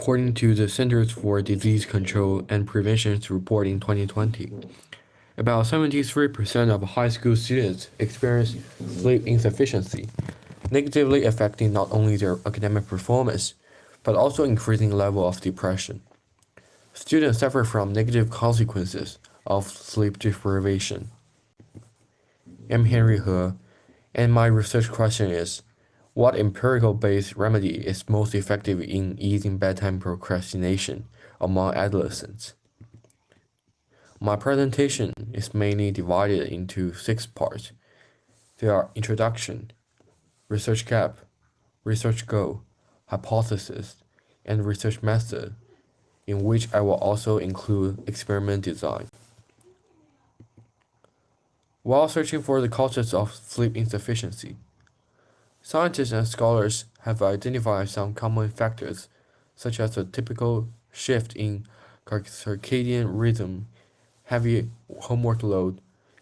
according to the Centers for Disease Control and Prevention's report in 2020. About 73% of high school students experience sleep insufficiency, negatively affecting not only their academic performance, but also increasing level of depression. Students suffer from negative consequences of sleep deprivation. I'm Henry He, and my research question is, what empirical-based remedy is most effective in easing bedtime procrastination among adolescents? My presentation is mainly divided into 6 parts. They are introduction, research gap, research goal, hypothesis, and research method, in which I will also include experiment design. While searching for the causes of sleep insufficiency, scientists and scholars have identified some common factors, such as a typical shift in circadian rhythm, heavy homework load,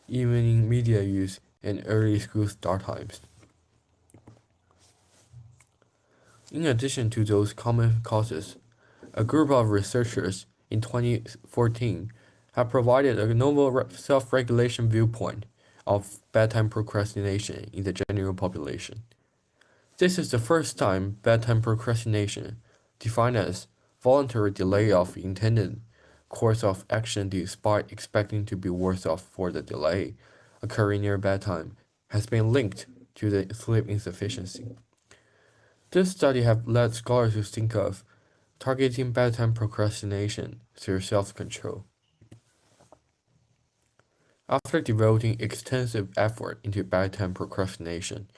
evening media use, and early school start times. In addition to those common causes, a group of researchers in 2014 have provided a novel self-regulation viewpoint of bedtime procrastination in the general population. This is the first time bedtime procrastination, defined as voluntary delay of intended course of action despite expecting to be worse off for the delay, occurring near bedtime, has been linked to the sleep insufficiency. This study has led scholars to think of targeting bedtime procrastination through self-control. After devoting extensive effort into bedtime procrastination,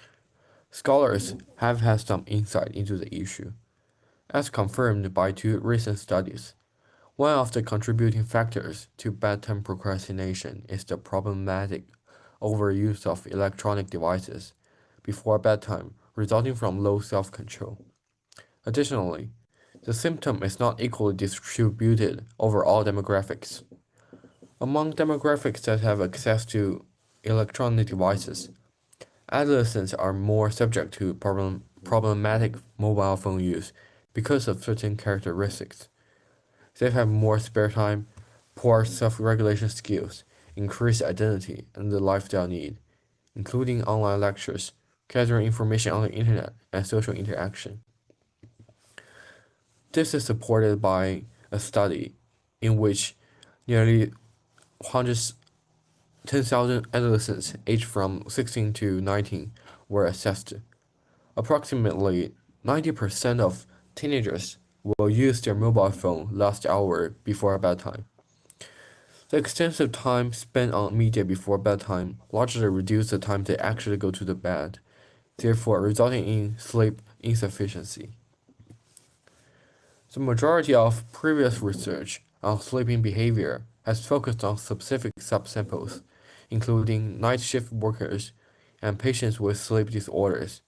scholars have had some insight into the issue. As confirmed by 2 recent studies, one of the contributing factors to bedtime procrastination is the problematic overuse of electronic devices before bedtime, resulting from low self-control. Additionally, the symptom is not equally distributed over all demographics. Among demographics that have access to electronic devices, adolescents are more subject to problematic mobile phone use because of certain characteristics. They have more spare time, poor self-regulation skills, increased identity, and the lifestyle need, including online lectures, gathering information on the internet, and social interaction. This is supported by a study in which nearly 110,000 adolescents aged from 16 to 19 were assessed. Approximately 90% of teenagers will use their mobile phone last hour before bedtime. The extensive time spent on media before bedtime largely reduces the time they actually go to the bed, therefore resulting in sleep insufficiency. The majority of previous research on sleeping behavior has focused on specific subsamples, including night shift workers and patients with sleep disorders.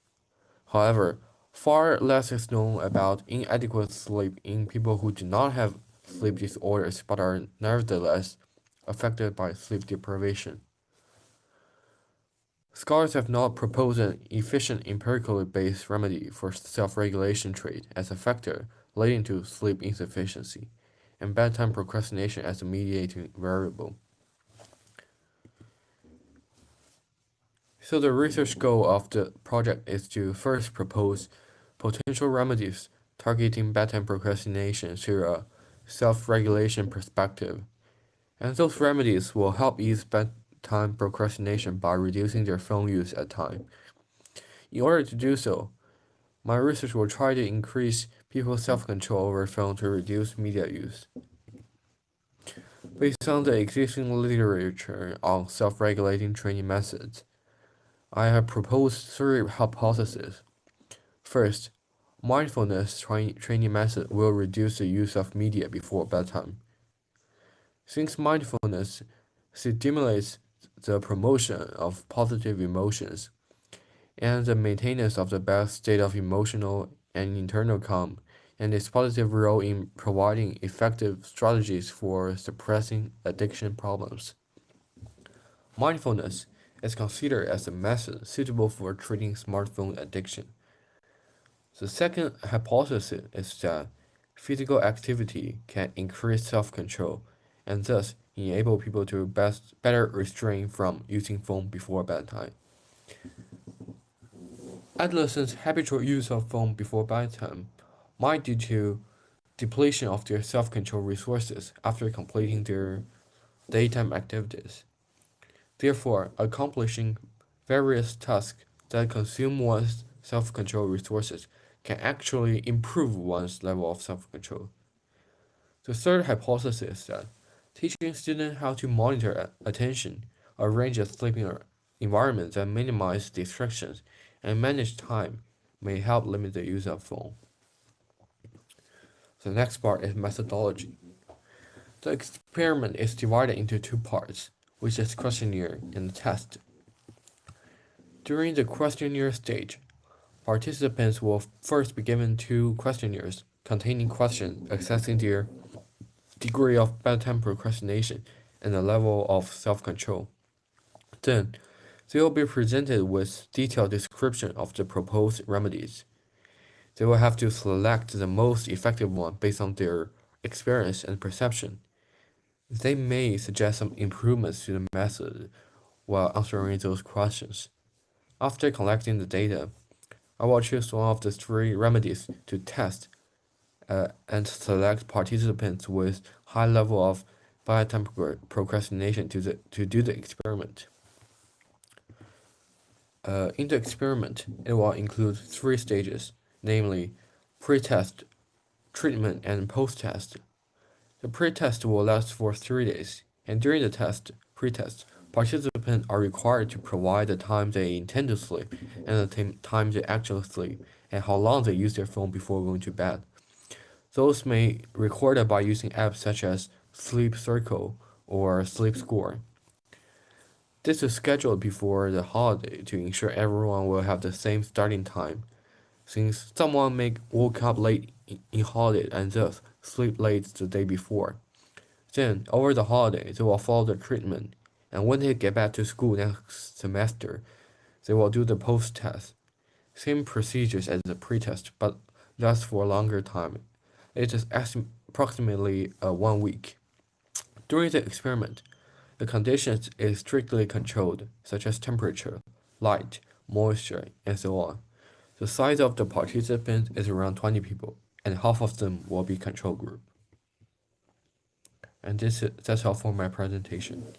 However, far less is known about inadequate sleep in people who do not have sleep disorders but are nevertheless affected by sleep deprivation. Scholars have not proposed an efficient empirically based remedy for self-regulation trait as a factor leading to sleep insufficiency, and bedtime procrastination as a mediating variable. So the research goal of the project is to first propose potential remedies targeting bedtime procrastination through a self-regulation perspective, and those remedies will help ease bedtime procrastination by reducing their phone use at time. In order to do so, my research will try to increase people's self-control over phone to reduce media use. Based on the existing literature on self-regulating training methods, I have proposed 3 hypotheses. First, mindfulness training method will reduce the use of media before bedtime. Since mindfulness stimulates the promotion of positive emotions and the maintenance of the best state of emotional and internal calm, and its positive role in providing effective strategies for suppressing addiction problems. Mindfulness is considered as a method suitable for treating smartphone addiction. The second hypothesis is that Physical activity can increase self-control and thus enable people to better restrain from using phone before bedtime. Adolescents' habitual use of phone before bedtime might due to depletion of their self-control resources after completing their daytime activities. Therefore, accomplishing various tasks that consume one's self-control resources can actually improve one's level of self-control. The third hypothesis is that teaching students how to monitor attention, arrange a sleeping environment that minimize distractions, and manage time may help limit the use of phone. The next part is methodology. The experiment is divided into two parts, which is questionnaire and test. During the questionnaire stage, participants will first be given two questionnaires containing questions assessing their degree of bedtime procrastination and the level of self-control. Then, they will be presented with detailed description of the proposed remedies. They will have to select the most effective one based on their experience and perception. They may suggest some improvements to the method while answering those questions. After collecting the data, I will choose one of the three remedies to test and select participants with high level of bedtime procrastination to do the experiment. In the experiment, it will include three stages, namely pre-test, treatment, and post-test. The pre-test will last for 3 days, and during the pre-test, participants are required to provide the time they intend to sleep and the time they actually sleep, and how long they use their phone before going to bed. Those may record it by using apps such as Sleep Circle or Sleep Score. This is scheduled before the holiday to ensure everyone will have the same starting time, since someone may woke up late in holiday and thus sleep late the day before. Then, over the holiday, they will follow the treatment, and when they get back to school next semester, they will do the post-test. Same procedures as the pre-test, but lasts for a longer time. It is approximately 1 week. During the experiment, the conditions is strictly controlled, such as temperature, light, moisture, and so on. The size of the participants is around 20 people, and half of them will be control group. And that's all for my presentation.